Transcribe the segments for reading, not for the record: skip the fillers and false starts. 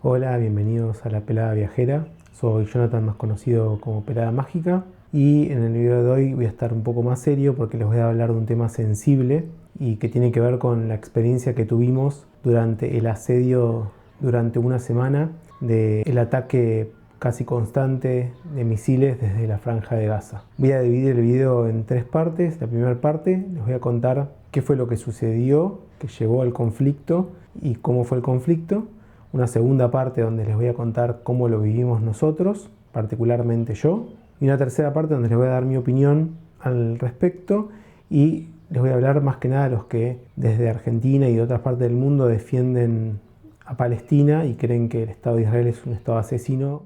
Hola, bienvenidos a La Pelada Viajera. Soy Jonathan, más conocido como Pelada Mágica, y en el video de hoy voy a estar un poco más serio porque les voy a hablar de un tema sensible y que tiene que ver con la experiencia que tuvimos durante el asedio durante una semana del ataque casi constante de misiles desde la Franja de Gaza. Voy a dividir el video en tres partes. La primera parte les voy a contar qué fue lo que sucedió, que llevó al conflicto y cómo fue el conflicto. Una segunda parte donde les voy a contar cómo lo vivimos nosotros, particularmente yo. Y una tercera parte donde les voy a dar mi opinión al respecto y les voy a hablar más que nada a los que desde Argentina y de otras partes del mundo defienden a Palestina y creen que el Estado de Israel es un Estado asesino.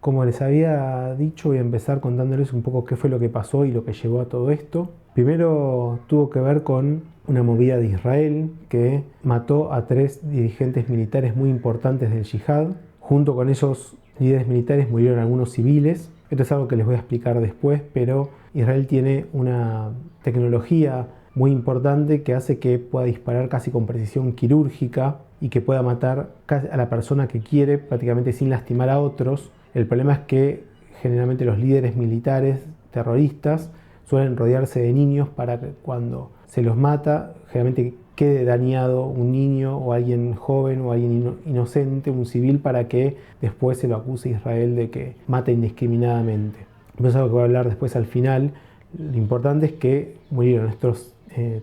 Como les había dicho, voy a empezar contándoles un poco qué fue lo que pasó y lo que llevó a todo esto. Primero tuvo que ver con una movida de Israel que mató a 3 dirigentes militares muy importantes del yihad. Junto con esos líderes militares murieron algunos civiles. Esto es algo que les voy a explicar después, pero Israel tiene una tecnología muy importante que hace que pueda disparar casi con precisión quirúrgica y que pueda matar a la persona que quiere prácticamente sin lastimar a otros. El problema es que generalmente los líderes militares terroristas suelen rodearse de niños para que cuando se los mata, generalmente quede dañado un niño o alguien joven o alguien inocente, un civil, para que después se lo acuse a Israel de que mata indiscriminadamente. Eso es algo que voy a hablar después al final. Lo importante es que murieron estos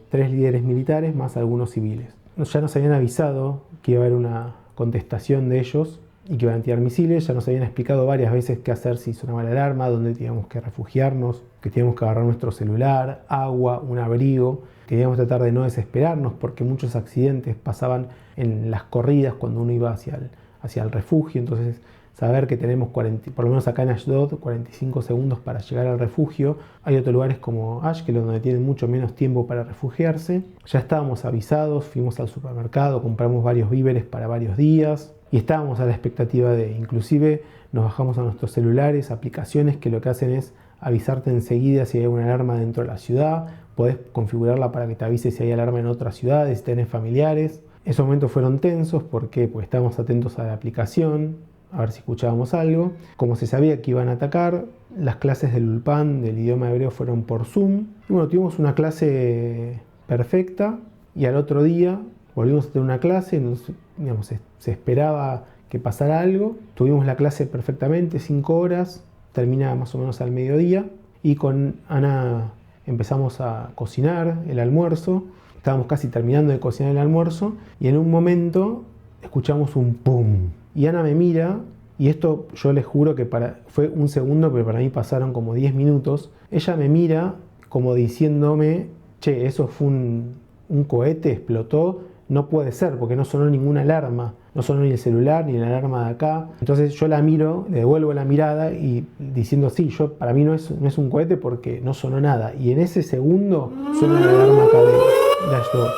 3 líderes militares más algunos civiles. Ya nos habían avisado que iba a haber una contestación de ellos y que iban a tirar misiles. Ya nos habían explicado varias veces qué hacer si sonaba la alarma, dónde teníamos que refugiarnos, que teníamos que agarrar nuestro celular, agua, un abrigo. Teníamos que tratar de no desesperarnos porque muchos accidentes pasaban en las corridas cuando uno iba hacia el refugio. Entonces, saber que tenemos por lo menos acá en Ashdod, 45 segundos para llegar al refugio. Hay otros lugares como Ashkelon donde tienen mucho menos tiempo para refugiarse. Ya estábamos avisados, fuimos al supermercado, compramos varios víveres para varios días y estábamos a la expectativa de, inclusive nos bajamos a nuestros celulares aplicaciones que lo que hacen es avisarte enseguida si hay una alarma dentro de la ciudad. Podés configurarla para que te avise si hay alarma en otras ciudades, si tenés familiares. Esos momentos fueron tensos. ¿Por qué? Pues estábamos atentos a la aplicación, a ver si escuchábamos algo. Como se sabía que iban a atacar, las clases del Ulpan, del idioma hebreo, fueron por Zoom. Y bueno, tuvimos una clase perfecta y al otro día volvimos a tener una clase. Entonces, digamos, se esperaba que pasara algo. Tuvimos la clase perfectamente, 5 horas, terminaba más o menos al mediodía y con Ana empezamos a cocinar el almuerzo. Estábamos casi terminando de cocinar el almuerzo y en un momento escuchamos un pum. Y Ana me mira, y esto yo les juro que fue un segundo, pero para mí pasaron como 10 minutos. Ella me mira como diciéndome, che, eso fue un cohete, explotó, no puede ser, porque no sonó ninguna alarma. No sonó ni el celular, ni la alarma de acá. Entonces yo la miro, le devuelvo la mirada y diciendo, sí, para mí no es un cohete porque no sonó nada. Y en ese segundo suena la alarma acá de Ashdod.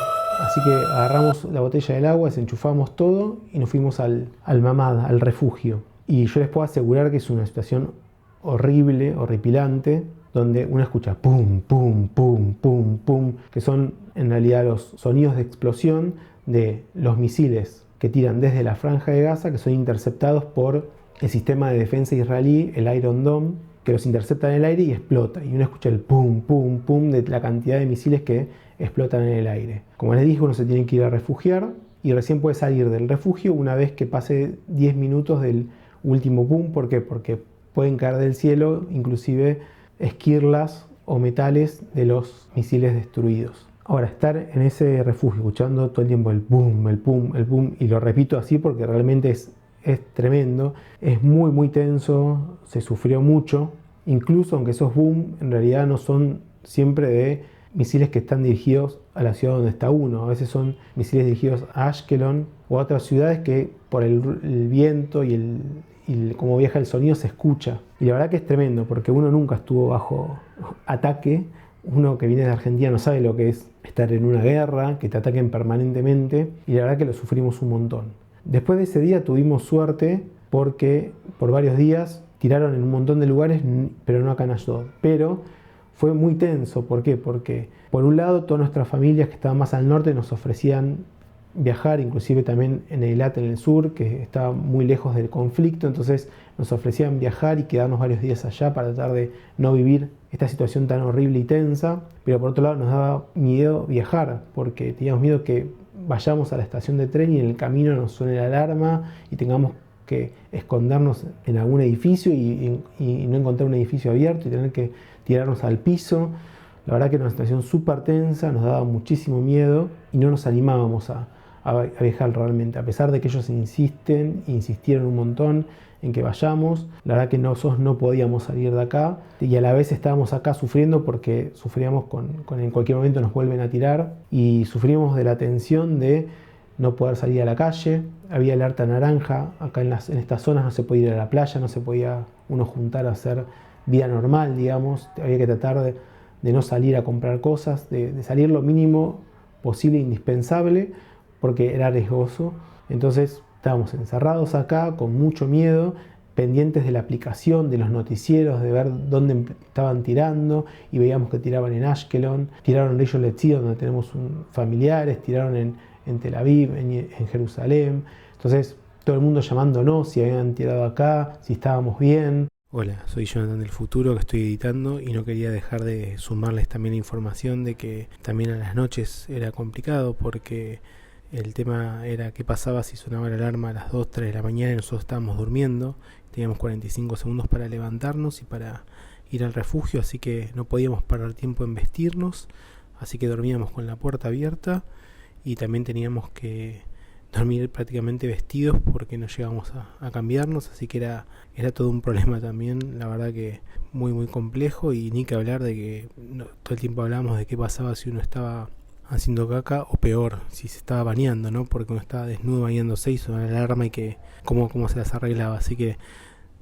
Así que agarramos la botella del agua, desenchufamos todo y nos fuimos al Mamad, al refugio. Y yo les puedo asegurar que es una situación horrible, horripilante, donde uno escucha pum, pum, pum, pum, pum, que son en realidad los sonidos de explosión de los misiles que tiran desde la Franja de Gaza, que son interceptados por el sistema de defensa israelí, el Iron Dome, que los intercepta en el aire y explota. Y uno escucha el pum, pum, pum de la cantidad de misiles que explotan en el aire. Como les dije, uno se tiene que ir a refugiar y recién puede salir del refugio una vez que pase 10 minutos del último pum. ¿Por qué? Porque pueden caer del cielo inclusive esquirlas o metales de los misiles destruidos. Ahora, estar en ese refugio escuchando todo el tiempo el boom, el pum, el pum, y lo repito así porque realmente es tremendo, es muy muy tenso, se sufrió mucho, incluso aunque esos boom en realidad no son siempre de misiles que están dirigidos a la ciudad donde está uno. A veces son misiles dirigidos a Ashkelon o a otras ciudades que por el viento y cómo viaja el sonido se escucha. Y la verdad que es tremendo porque uno nunca estuvo bajo ataque. Uno que viene de Argentina no sabe lo que es estar en una guerra, que te ataquen permanentemente, y la verdad que lo sufrimos un montón. Después de ese día tuvimos suerte porque por varios días tiraron en un montón de lugares, pero no acá en Ashdod. Pero fue muy tenso. ¿Por qué? Porque por un lado todas nuestras familias que estaban más al norte nos ofrecían viajar, inclusive también en Eilat, en el sur, que estaba muy lejos del conflicto, entonces nos ofrecían viajar y quedarnos varios días allá para tratar de no vivir esta situación tan horrible y tensa. Pero por otro lado nos daba miedo viajar, porque teníamos miedo que vayamos a la estación de tren y en el camino nos suene la alarma y tengamos que escondernos en algún edificio y no encontrar un edificio abierto y tener que tirarnos al piso. La verdad que era una situación súper tensa, nos daba muchísimo miedo y no nos animábamos a viajar realmente, a pesar de que ellos insistieron un montón en que vayamos. La verdad que nosotros no podíamos salir de acá y a la vez estábamos acá sufriendo porque sufríamos con en cualquier momento nos vuelven a tirar, y sufríamos de la tensión de no poder salir a la calle. Había alerta naranja, acá en estas zonas no se podía ir a la playa, no se podía uno juntar a hacer vida normal, digamos. Había que tratar de no salir a comprar cosas, de salir lo mínimo posible, indispensable, porque era riesgoso. Entonces estábamos encerrados acá con mucho miedo, pendientes de la aplicación, de los noticieros, de ver dónde estaban tirando, y veíamos que tiraban en Ashkelon, tiraron en Rishon LeZion, donde tenemos familiares, tiraron en Tel Aviv, en Jerusalén. Entonces todo el mundo llamándonos si habían tirado acá, si estábamos bien. Hola, soy Jonathan del futuro, que estoy editando, y no quería dejar de sumarles también información de que también a las noches era complicado, porque el tema era qué pasaba si sonaba la alarma a las 2, 3 de la mañana y nosotros estábamos durmiendo. Teníamos 45 segundos para levantarnos y para ir al refugio, así que no podíamos parar tiempo en vestirnos, así que dormíamos con la puerta abierta y también teníamos que dormir prácticamente vestidos porque no llegábamos a cambiarnos, así que era todo un problema también. La verdad que muy muy complejo, y ni que hablar de que todo el tiempo hablábamos de qué pasaba si uno estaba haciendo caca, o peor, si se estaba bañando, ¿no? Porque uno estaba desnudo bañándose y sonaba la alarma y que cómo se las arreglaba, así que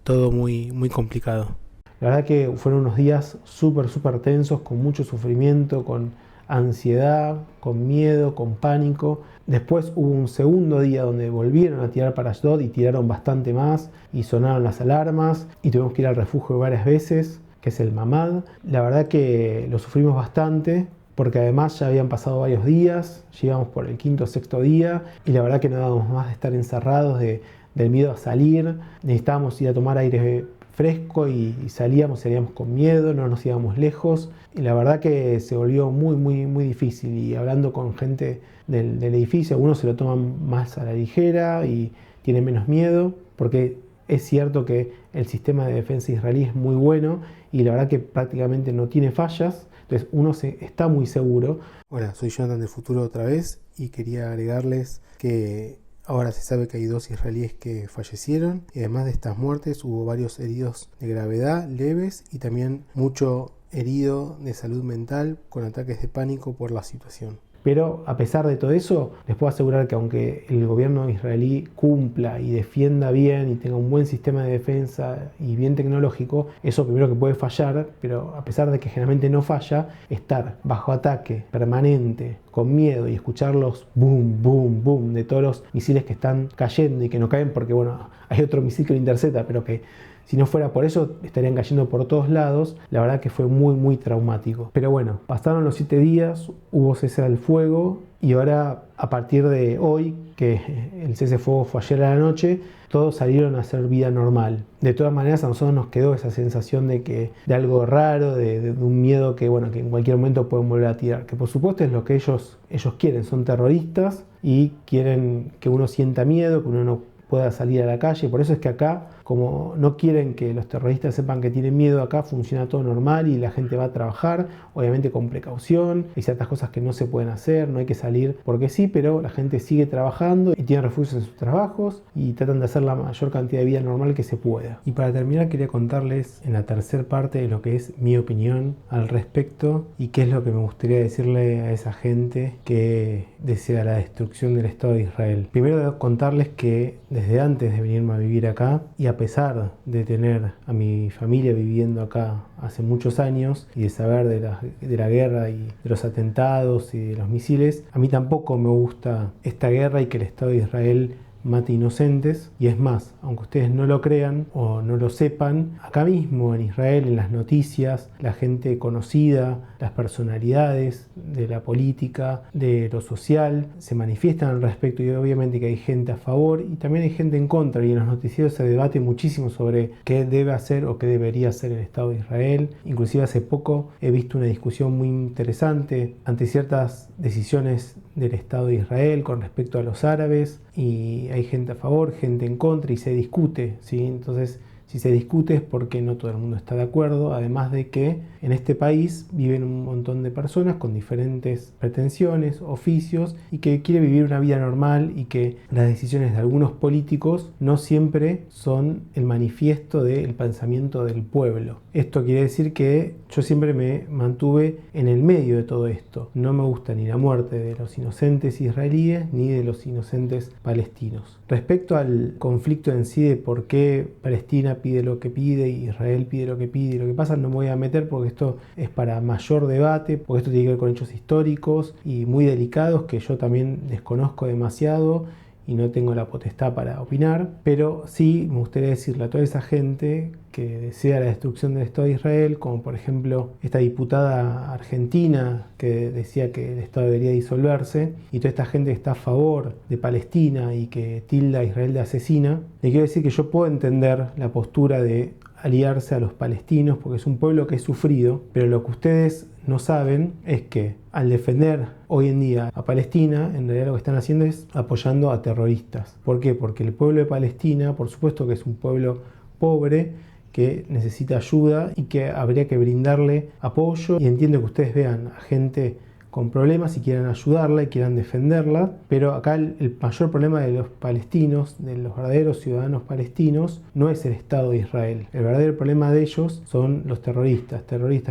todo muy muy complicado. La verdad que fueron unos días súper tensos, con mucho sufrimiento, con ansiedad, con miedo, con pánico. Después hubo un segundo día donde volvieron a tirar para Ashdod y tiraron bastante más y sonaron las alarmas y tuvimos que ir al refugio varias veces, que es el Mamad. La verdad que lo sufrimos bastante, porque además ya habían pasado varios días, llegamos por el quinto o sexto día y la verdad que no dábamos más de estar encerrados, del miedo a salir. Necesitábamos ir a tomar aire fresco y salíamos con miedo, no nos íbamos lejos, y la verdad que se volvió muy difícil. Y hablando con gente del edificio, algunos se lo toman más a la ligera y tienen menos miedo, porque es cierto que el sistema de defensa israelí es muy bueno y la verdad que prácticamente no tiene fallas, entonces uno está muy seguro. Hola, soy Jonathan del futuro otra vez, y quería agregarles que ahora se sabe que hay 2 israelíes que fallecieron, y además de estas muertes hubo varios heridos de gravedad, leves, y también mucho herido de salud mental con ataques de pánico por la situación. Pero a pesar de todo eso, les puedo asegurar que aunque el gobierno israelí cumpla y defienda bien y tenga un buen sistema de defensa y bien tecnológico, eso primero que puede fallar, pero a pesar de que generalmente no falla, estar bajo ataque permanente, con miedo, y escuchar los boom, boom, boom de todos los misiles que están cayendo y que no caen porque, bueno, hay otro misil que lo intercepta, pero que si no fuera por eso estarían cayendo por todos lados. La verdad que fue muy traumático. Pero bueno, pasaron los 7 días, hubo cese del fuego, y ahora, a partir de hoy, que el cese del fuego fue ayer a la noche, todos salieron a hacer vida normal. De todas maneras, a nosotros nos quedó esa sensación de algo raro, de un miedo que, bueno, que en cualquier momento pueden volver a tirar. Que por supuesto es lo que ellos quieren, son terroristas y quieren que uno sienta miedo, que uno no pueda salir a la calle. Por eso es que acá, como no quieren que los terroristas sepan que tienen miedo, acá funciona todo normal y la gente va a trabajar, obviamente con precaución. Hay ciertas cosas que no se pueden hacer, no hay que salir porque sí, pero la gente sigue trabajando y tiene refugios en sus trabajos y tratan de hacer la mayor cantidad de vida normal que se pueda. Y para terminar, quería contarles en la tercera parte de lo que es mi opinión al respecto y qué es lo que me gustaría decirle a esa gente que desea la destrucción del Estado de Israel. Primero, contarles que desde antes de venirme a vivir acá, y a pesar de tener a mi familia viviendo acá hace muchos años y de saber de la guerra y de los atentados y de los misiles, a mí tampoco me gusta esta guerra y que el Estado de Israel mata inocentes. Y es más, aunque ustedes no lo crean o no lo sepan, acá mismo en Israel, en las noticias, la gente conocida, las personalidades de la política, de lo social, se manifiestan al respecto, y obviamente que hay gente a favor y también hay gente en contra, y en los noticieros se debate muchísimo sobre qué debe hacer o qué debería hacer el Estado de Israel. Inclusive hace poco he visto una discusión muy interesante ante ciertas decisiones del Estado de Israel con respecto a los árabes, y hay gente a favor, gente en contra, y se discute, ¿sí? Entonces, si se discute es porque no todo el mundo está de acuerdo, además de que en este país viven un montón de personas con diferentes pretensiones, oficios, y que quieren vivir una vida normal, y que las decisiones de algunos políticos no siempre son el manifiesto del pensamiento del pueblo. Esto quiere decir que yo siempre me mantuve en el medio de todo esto. No me gusta ni la muerte de los inocentes israelíes ni de los inocentes palestinos. Respecto al conflicto en sí de por qué Palestina pide lo que pide y Israel pide lo que pide y lo que pasa, no me voy a meter porque esto es para mayor debate, porque esto tiene que ver con hechos históricos y muy delicados que yo también desconozco demasiado y no tengo la potestad para opinar, pero sí me gustaría decirle a toda esa gente que desea la destrucción del Estado de Israel, como por ejemplo esta diputada argentina que decía que el Estado debería disolverse, y toda esta gente que está a favor de Palestina y que tilda a Israel de asesina, le quiero decir que yo puedo entender la postura de aliarse a los palestinos porque es un pueblo que es sufrido, pero lo que ustedes no saben es que al defender hoy en día a Palestina, en realidad lo que están haciendo es apoyando a terroristas. ¿Por qué? Porque el pueblo de Palestina, por supuesto que es un pueblo pobre, que necesita ayuda y que habría que brindarle apoyo, y entiendo que ustedes vean a gente con problemas y quieran ayudarla y quieran defenderla, pero acá el mayor problema de los palestinos, de los verdaderos ciudadanos palestinos, no es el Estado de Israel. El verdadero problema de ellos son los terroristas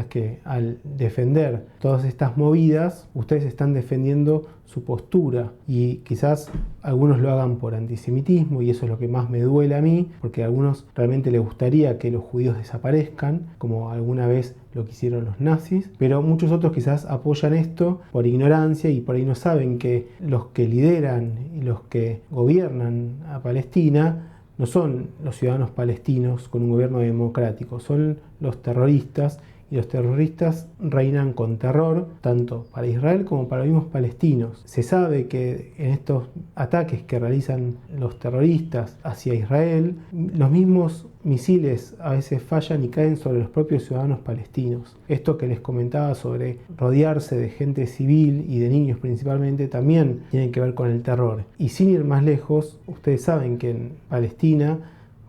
que al defender todas estas movidas, ustedes están defendiendo su postura, y quizás algunos lo hagan por antisemitismo, y eso es lo que más me duele a mí, porque a algunos realmente les gustaría que los judíos desaparezcan, como alguna vez lo que hicieron los nazis, pero muchos otros quizás apoyan esto por ignorancia y por ahí no saben que los que lideran y los que gobiernan a Palestina no son los ciudadanos palestinos con un gobierno democrático, son los terroristas, y los terroristas reinan con terror tanto para Israel como para los mismos palestinos. Se sabe que en estos ataques que realizan los terroristas hacia Israel, los mismos misiles a veces fallan y caen sobre los propios ciudadanos palestinos. Esto que les comentaba sobre rodearse de gente civil y de niños principalmente también tiene que ver con el terror. Y sin ir más lejos, ustedes saben que en Palestina,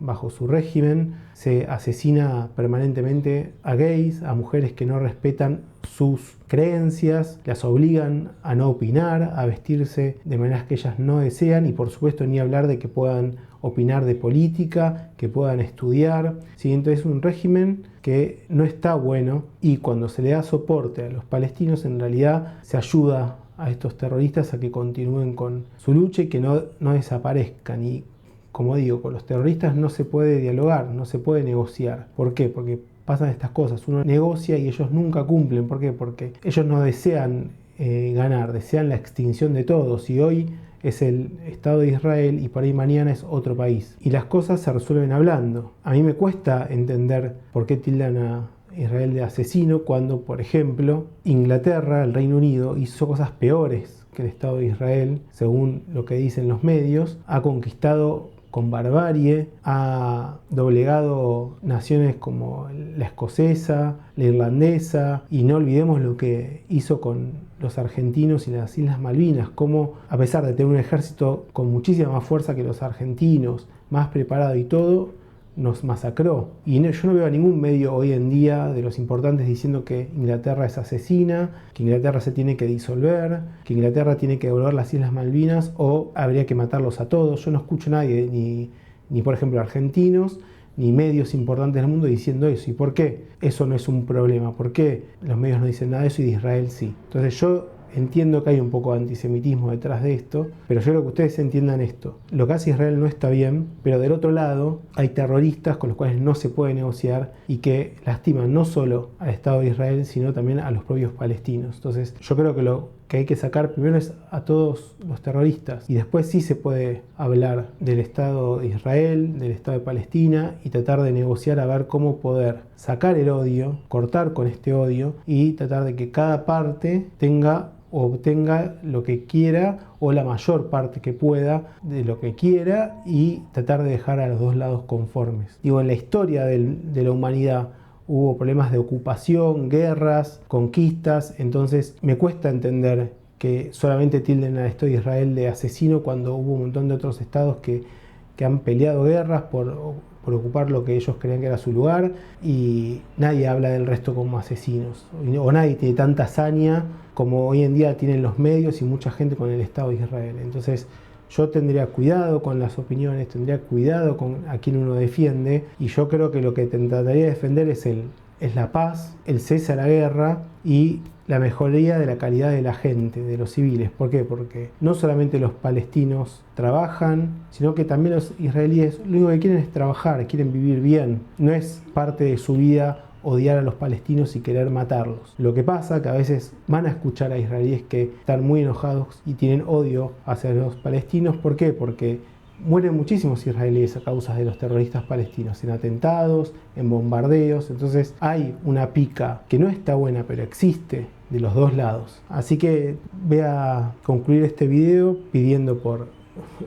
bajo su régimen, se asesina permanentemente a gays, a mujeres que no respetan sus creencias, las obligan a no opinar, a vestirse de maneras que ellas no desean, y por supuesto ni hablar de que puedan opinar de política, que puedan estudiar. ¿Sí? Entonces es un régimen que no está bueno, y cuando se le da soporte a los palestinos, en realidad se ayuda a estos terroristas a que continúen con su lucha y que no desaparezcan. Y como digo, con los terroristas no se puede dialogar, no se puede negociar. ¿Por qué? Porque pasan estas cosas. Uno negocia y ellos nunca cumplen. ¿Por qué? Porque ellos no desean ganar, desean la extinción de todos. Y hoy es el Estado de Israel y por ahí mañana es otro país. Y las cosas se resuelven hablando. A mí me cuesta entender por qué tildan a Israel de asesino cuando, por ejemplo, Inglaterra, el Reino Unido, hizo cosas peores que el Estado de Israel, según lo que dicen los medios. Ha conquistado con barbarie, ha doblegado naciones como la escocesa, la irlandesa, y no olvidemos lo que hizo con los argentinos y las Islas Malvinas, como a pesar de tener un ejército con muchísima más fuerza que los argentinos, más preparado y todo, nos masacró. Y yo no veo a ningún medio hoy en día de los importantes diciendo que Inglaterra es asesina, que Inglaterra se tiene que disolver, que Inglaterra tiene que devolver las Islas Malvinas o habría que matarlos a todos. Yo no escucho a nadie, ni por ejemplo argentinos, ni medios importantes del mundo diciendo eso. ¿Y por qué? Eso no es un problema. ¿Por qué los medios no dicen nada de eso y de Israel sí? Entonces yo entiendo que hay un poco de antisemitismo detrás de esto, pero yo quiero que ustedes entiendan esto. Lo que hace Israel no está bien, pero del otro lado hay terroristas con los cuales no se puede negociar y que lastiman no solo al Estado de Israel, sino también a los propios palestinos. Entonces yo creo que lo que hay que sacar primero es a todos los terroristas, y después sí se puede hablar del Estado de Israel, del Estado de Palestina, y tratar de negociar a ver cómo poder sacar el odio, cortar con este odio y tratar de que cada parte tenga o obtenga lo que quiera, o la mayor parte que pueda de lo que quiera, y tratar de dejar a los dos lados conformes. Digo, en la historia de la humanidad hubo problemas de ocupación, guerras, conquistas, entonces me cuesta entender que solamente tilden al Estado de Israel de asesino cuando hubo un montón de otros estados que han peleado guerras por ocupar lo que ellos creían que era su lugar, y nadie habla del resto como asesinos, o nadie tiene tanta hazaña como hoy en día tienen los medios y mucha gente con el Estado de Israel. Entonces yo tendría cuidado con las opiniones, tendría cuidado con a quien uno defiende, y yo creo que lo que trataría de defender es la paz, el cese a la guerra y la mejoría de la calidad de la gente, de los civiles. ¿Por qué? Porque no solamente los palestinos trabajan, sino que también los israelíes lo único que quieren es trabajar, quieren vivir bien. No es parte de su vida odiar a los palestinos y querer matarlos. Lo que pasa es que a veces van a escuchar a israelíes que están muy enojados y tienen odio hacia los palestinos. ¿Por qué? Porque mueren muchísimos israelíes a causa de los terroristas palestinos, en atentados, en bombardeos. Entonces hay una pica que no está buena, pero existe de los dos lados. Así que voy a concluir este video pidiendo por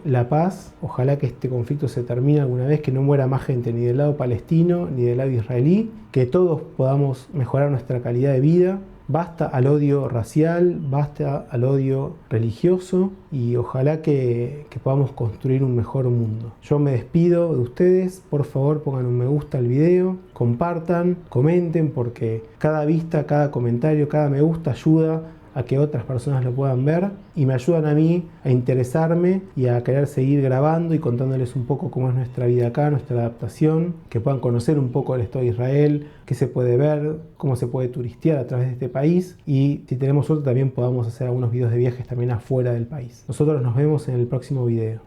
la paz. Ojalá que este conflicto se termine alguna vez, que no muera más gente ni del lado palestino ni del lado israelí, que todos podamos mejorar nuestra calidad de vida. Basta al odio racial, basta al odio religioso, y ojalá que podamos construir un mejor mundo. Yo me despido de ustedes, por favor pongan un me gusta al video, compartan, comenten, porque cada vista, cada comentario, cada me gusta ayuda a que otras personas lo puedan ver, y me ayudan a mí a interesarme y a querer seguir grabando y contándoles un poco cómo es nuestra vida acá, nuestra adaptación, que puedan conocer un poco el Estado de Israel, qué se puede ver, cómo se puede turistear a través de este país, y si tenemos suerte también podamos hacer algunos videos de viajes también afuera del país. Nosotros nos vemos en el próximo video.